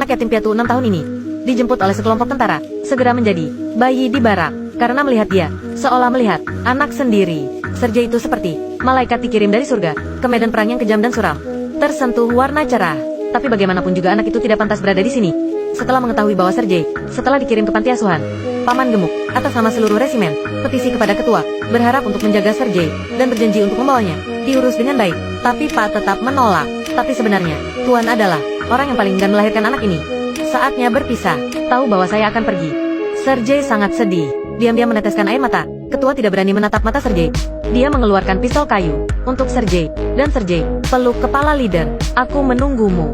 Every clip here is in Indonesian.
Anak yatim piatu 6 tahun ini dijemput oleh sekelompok tentara, segera menjadi bayi di barak. Karena melihat dia, seolah melihat anak sendiri. Sergei itu seperti malaikat dikirim dari surga, ke medan perang yang kejam dan suram. Tersentuh warna cerah. Tapi bagaimanapun juga anak itu tidak pantas berada di sini. Setelah mengetahui bahwa Sergei, setelah dikirim ke panti asuhan, Paman gemuk, atas nama seluruh resimen, petisi kepada ketua, berharap untuk menjaga Sergei, dan berjanji untuk membawanya, diurus dengan baik. Tapi Pak tetap menolak. Tapi sebenarnya, Tuan adalah orang yang paling enggan melahirkan anak ini. Saatnya berpisah, tahu bahwa saya akan pergi. Sergei sangat sedih, diam-diam meneteskan air mata. Ketua tidak berani menatap mata Sergei. Dia mengeluarkan pistol kayu untuk Sergei, dan Sergei peluk kepala leader. Aku menunggumu.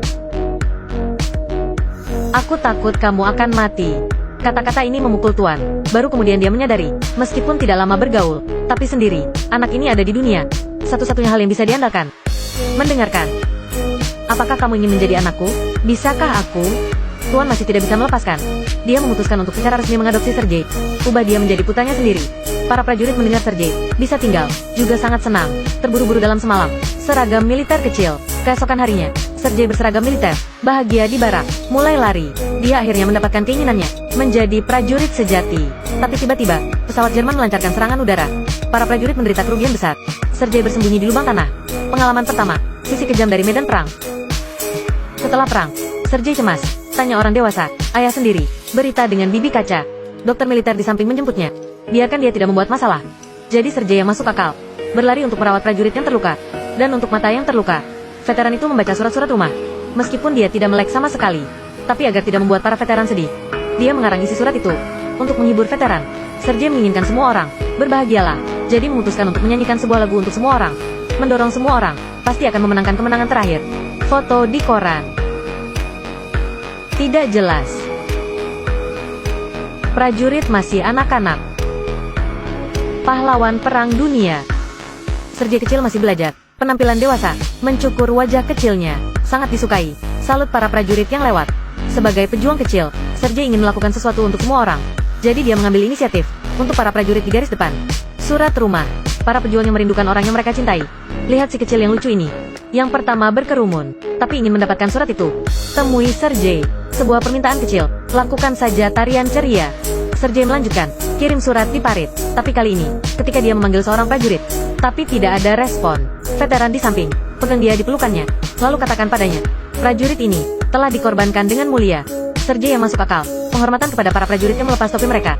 Aku takut kamu akan mati. Kata-kata ini memukul Tuan. Baru kemudian dia menyadari, meskipun tidak lama bergaul, tapi sendiri, anak ini ada di dunia. Satu-satunya hal yang bisa diandalkan. Mendengarkan. Apakah kamu ingin menjadi anakku? Bisakah aku? Tuan masih tidak bisa melepaskan. Dia memutuskan untuk secara resmi mengadopsi Sergei. Ubah dia menjadi putranya sendiri. Para prajurit mendengar Sergei bisa tinggal, juga sangat senang. Terburu-buru dalam semalam. Seragam militer kecil. Keesokan harinya, Sergei berseragam militer, bahagia di barak, mulai lari. Dia akhirnya mendapatkan keinginannya, menjadi prajurit sejati. Tapi tiba-tiba, pesawat Jerman melancarkan serangan udara. Para prajurit menderita kerugian besar. Sergei bersembunyi di lubang tanah. Pengalaman pertama, sisi kejam dari medan perang. Setelah perang, Sergei cemas. Tanya orang dewasa, ayah sendiri, berita dengan bibi kaca. Dokter militer di samping menjemputnya. Biarkan dia tidak membuat masalah. Jadi Sergei yang masuk akal, berlari untuk merawat prajurit yang terluka. Dan untuk mata yang terluka, veteran itu membaca surat-surat rumah. Meskipun dia tidak melek sama sekali, tapi agar tidak membuat para veteran sedih, dia mengarang isi surat itu. Untuk menghibur veteran, Sergei menginginkan semua orang berbahagialah. Jadi memutuskan untuk menyanyikan sebuah lagu untuk semua orang. Mendorong semua orang, pasti akan memenangkan kemenangan terakhir. Foto di koran. Tidak jelas. Prajurit masih anak-anak. Pahlawan perang dunia. Sergei kecil masih belajar. Penampilan dewasa, mencukur wajah kecilnya, sangat disukai. Salut para prajurit yang lewat. Sebagai pejuang kecil, Sergei ingin melakukan sesuatu untuk semua orang. Jadi dia mengambil inisiatif untuk para prajurit di garis depan. Surat rumah. Para pejuang yang merindukan orang yang mereka cintai. Lihat si kecil yang lucu ini. Yang pertama berkerumun, tapi ingin mendapatkan surat itu. Temui Sergei. Sebuah permintaan kecil. Lakukan saja tarian ceria. Sergei melanjutkan. Kirim surat di parit. Tapi kali ini, ketika dia memanggil seorang prajurit, tapi tidak ada respon. Veteran di samping, pegang dia di pelukannya. Lalu katakan padanya, prajurit ini telah dikorbankan dengan mulia. Sergei yang masuk akal, penghormatan kepada para prajurit yang melepas topi mereka.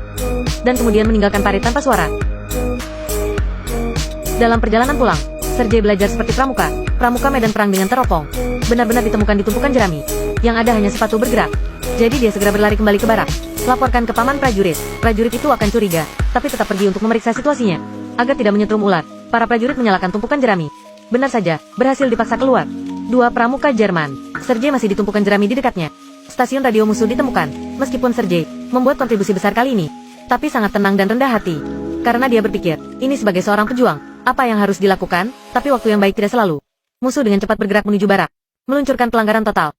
Dan kemudian meninggalkan parit tanpa suara. Dalam perjalanan pulang, Sergei belajar seperti pramuka. Pramuka medan perang dengan teropong. Benar-benar ditemukan di tumpukan jerami. Yang ada hanya sepatu bergerak. Jadi dia segera berlari kembali ke barak. Laporkan ke paman prajurit. Prajurit itu akan curiga, tapi tetap pergi untuk memeriksa situasinya. Agar tidak menyetrum ular, para prajurit menyalakan tumpukan jerami. Benar saja, berhasil dipaksa keluar. Dua pramuka Jerman. Sergei masih di tumpukan jerami di dekatnya. Stasiun radio musuh ditemukan. Meskipun Sergei membuat kontribusi besar kali ini, tapi sangat tenang dan rendah hati. Karena dia berpikir, ini sebagai seorang pejuang, apa yang harus dilakukan, tapi waktu yang baik tidak selalu. Musuh dengan cepat bergerak menuju barak. Meluncurkan pelanggaran total.